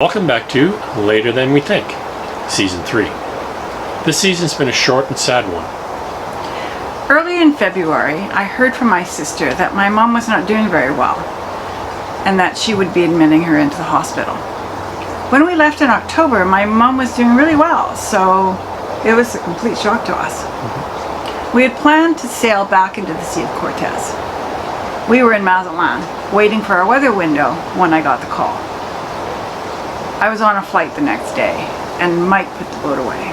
Welcome back to Later Than We Think, Season 3. This season's been a short and sad one. Early in February, I heard from my sister that my mom was not doing very well and that she would be admitting her into the hospital. When we left in October, my mom was doing really well, so it was a complete shock to us. We had planned to sail back into the Sea of Cortez. We were in Mazatlan, waiting for our weather window when I got the call. I was on a flight the next day, and Mike put the boat away.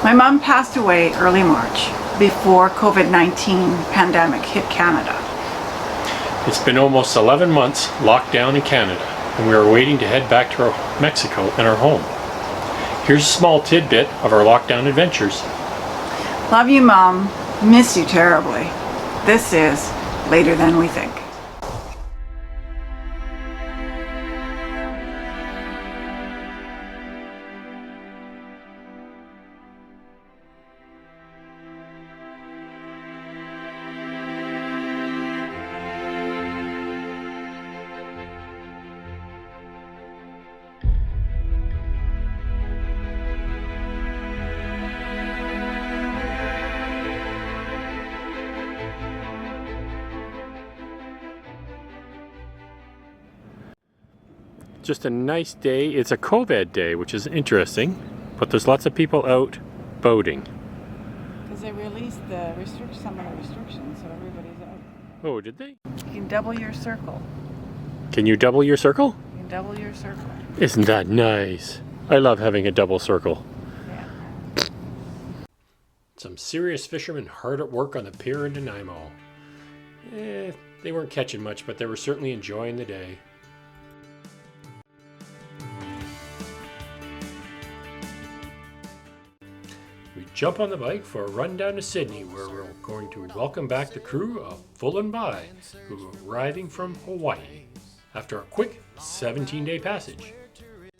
My mom passed away early March, before COVID-19 pandemic hit Canada. It's been almost 11 months locked down in Canada, and we are waiting to head back to Mexico and our home. Here's a small tidbit of our lockdown adventures. Love you, Mom. Miss you terribly. This is Later Than We Think. Just a nice day. It's a COVID day, which is interesting, but there's lots of people out boating. Because they released some of the restrictions, so everybody's out. Oh, did they? You can double your circle. Can you double your circle? You can double your circle. Isn't that nice? I love having a double circle. Yeah. Some serious fishermen hard at work on the pier in Nanaimo. They weren't catching much, but they were certainly enjoying the day. We jump on the bike for a run down to Sydney, where we're going to welcome back the crew of Full and By, who are arriving from Hawaii after a quick 17-day passage. Considering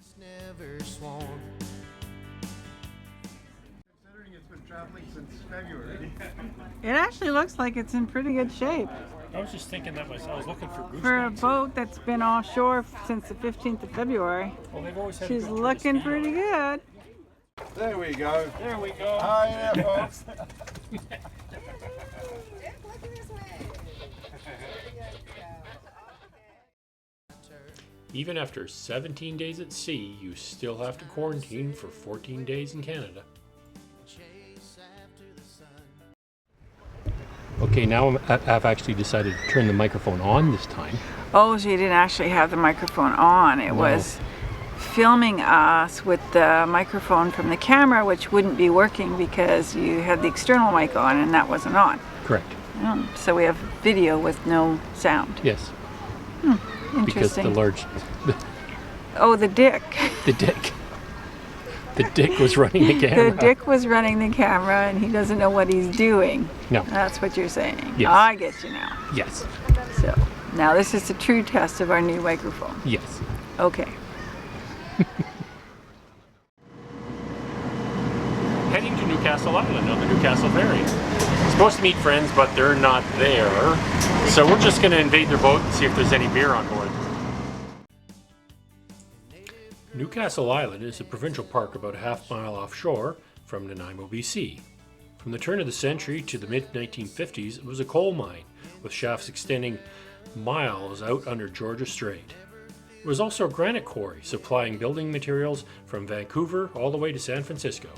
it's been traveling since February. It actually looks like it's in pretty good shape. I was just thinking I was looking for goose For a necks. boat that's been offshore since the 15th of February, Well, they've always had she's good looking tourist pretty good. There we go. There we go. Hi there, folks. Even after 17 days at sea, you still have to quarantine for 14 days in Canada. Okay, now I've actually decided to turn the microphone on this time. Oh, she didn't actually have the microphone on. It was filming us with the microphone from the camera, which wouldn't be working because you had the external mic on and that wasn't on. Correct. So we have video with no sound. Yes. Interesting. Because the large... Oh, the dick. The dick. The dick was running the camera. The dick was running the camera and he doesn't know what he's doing. No. That's what you're saying. Yes. I get you now. Yes. So now this is the true test of our new microphone. Yes. Okay. Heading to Newcastle Island on the Newcastle Ferry. Supposed to meet friends, but they're not there. So we're just going to invade their boat and see if there's any beer on board. Newcastle Island is a provincial park about a half-mile offshore from Nanaimo, BC. From the turn of the century to the mid-1950s, it was a coal mine, with shafts extending miles out under Georgia Strait. It was also a granite quarry, supplying building materials from Vancouver all the way to San Francisco.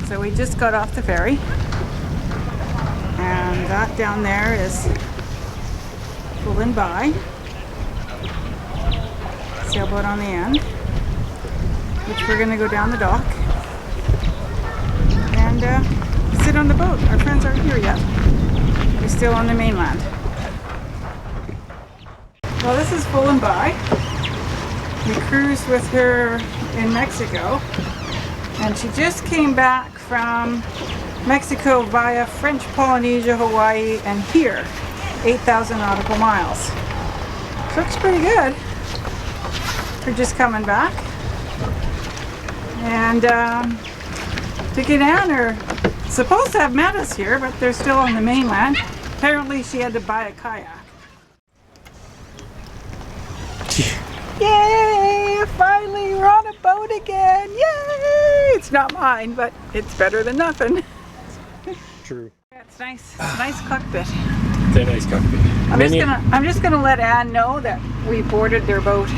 So we just got off the ferry, and that down there is Full and By, sailboat on the end, which we're going to go down the dock and sit on the boat. Our friends aren't here yet. We're still on the mainland. Well, this is Full and By. We cruised with her in Mexico, and she just came back from Mexico via French Polynesia, Hawaii, and here, 8,000 nautical miles. So it's pretty good. We're just coming back. And Jacquie and Ann are supposed to have met us here, but they're still on the mainland. Apparently she had to buy a kayak. Yay! Finally, we're on a boat again! Yay! It's not mine, but it's better than nothing. True. Yeah, it's nice. It's a nice cockpit. It's a nice cockpit. I'm just gonna let Anne know that we boarded their boat.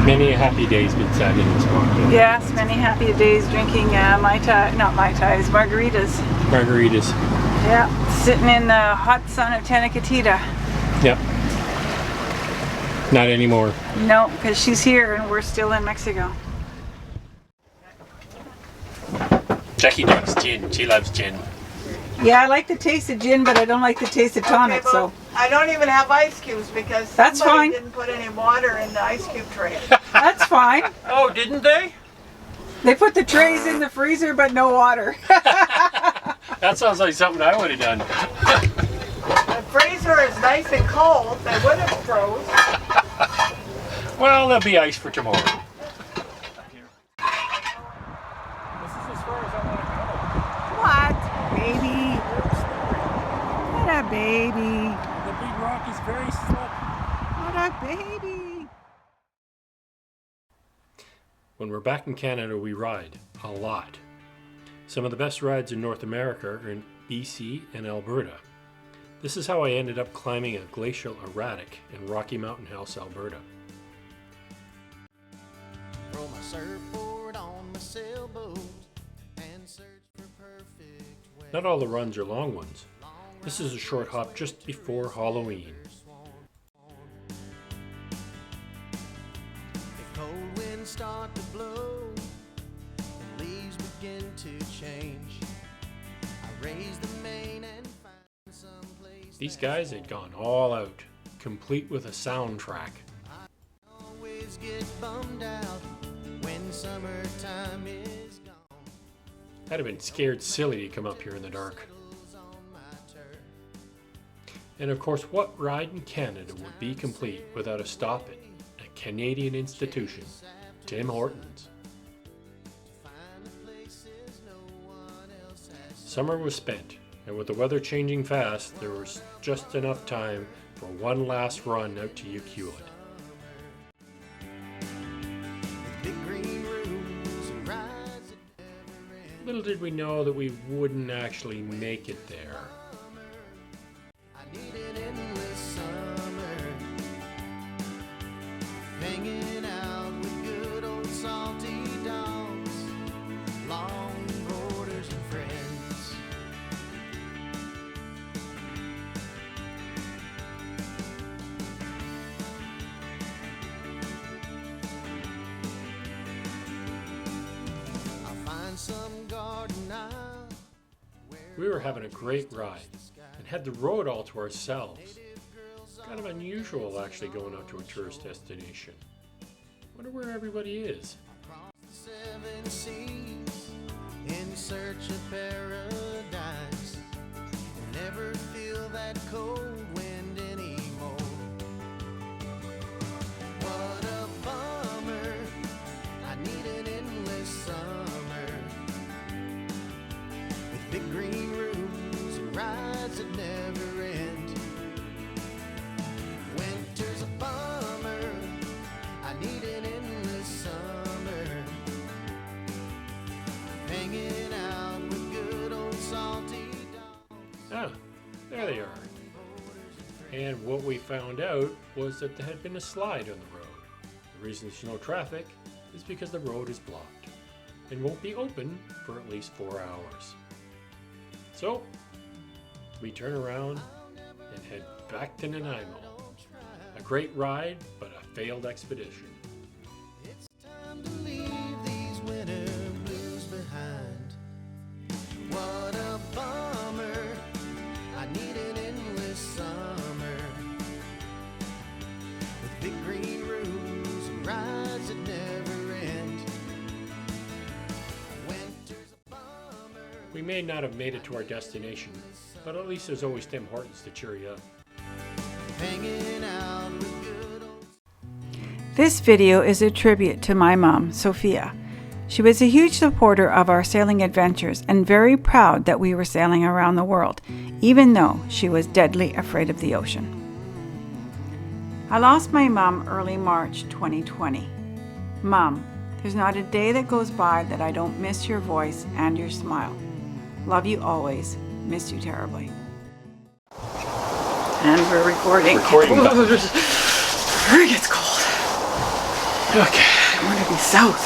Many a happy day's been sad in this cockpit. Yes, many happy days drinking margaritas. Margaritas. Yeah, sitting in the hot sun of Tanacatita. Yep. Not anymore. No, because she's here and we're still in Mexico. Jacquie drinks gin. She loves gin. Yeah, I like the taste of gin, but I don't like the taste of tonic. Okay, well, I don't even have ice cubes because That's somebody fine. didn't put any water in the ice cube tray. That's fine. Oh, didn't they? They put the trays in the freezer, but no water. That sounds like something I would have done. The freezer is nice and cold. They would have froze. Well, there'll be ice for tomorrow. This is as far as I want to What, baby? What a baby. go. The big rock is very slippery. What a baby. When we're back in Canada, we ride a lot. Some of the best rides in North America are in BC and Alberta. This is how I ended up climbing a glacial erratic in Rocky Mountain House, Alberta. Throw my surfboard on my sailboat and search for perfect weather. Not all the runs are long ones. This is a short hop just before Halloween. If cold winds start to blow and leaves begin to change, I raise the main and find some place. These guys had gone all out, complete with a soundtrack. Always get bummed out when summertime is gone. I'd have been scared silly to come up here in the dark. On my turf. And of course, what ride in Canada would be complete without a stop at a Canadian institution, Tim Hortons? Find the places no one else has. Summer was spent, and with the weather changing fast, there was just enough time for one last run out to Ukiuit. Big green rooms and rides that never end. Little did we know that we wouldn't actually make it there. I need an endless summer, hanging out with good old salty dogs, long borders and friends. I'll find some garden aisle where We were having a great ride and had the road all to ourselves. Kind of unusual actually going out to a tourist destination. Wonder where everybody is. the seven seas in search of paradise. You'll never feel that cold wind anymore. What a bummer. I need an endless summer with big green rooms and rides that never end. Winter's a bummer. I need an endless summer, hanging out with good old salty dogs. Ah, there they are. And what we found out was that there had been a slide on the road. The reason there's no traffic is because the road is blocked and won't be open for at least 4 hours. So, we turn around and head back to Nanaimo. A great ride, but a failed expedition. It's time to leave these winter blues behind. What a bummer. I need an endless summer with big green rooms and rides that never end. Winter's a bummer. We may not have made it to our destination, but at least there's always Tim Hortons to cheer you up. Hanging out with good old. This video is a tribute to my mom, Sophia. She was a huge supporter of our sailing adventures and very proud that we were sailing around the world, even though she was deadly afraid of the ocean. I lost my mom early March 2020. Mom, there's not a day that goes by that I don't miss your voice and your smile. Love you always. Miss you terribly. And we're recording. Recording. It gets cold. Okay. I want to be south.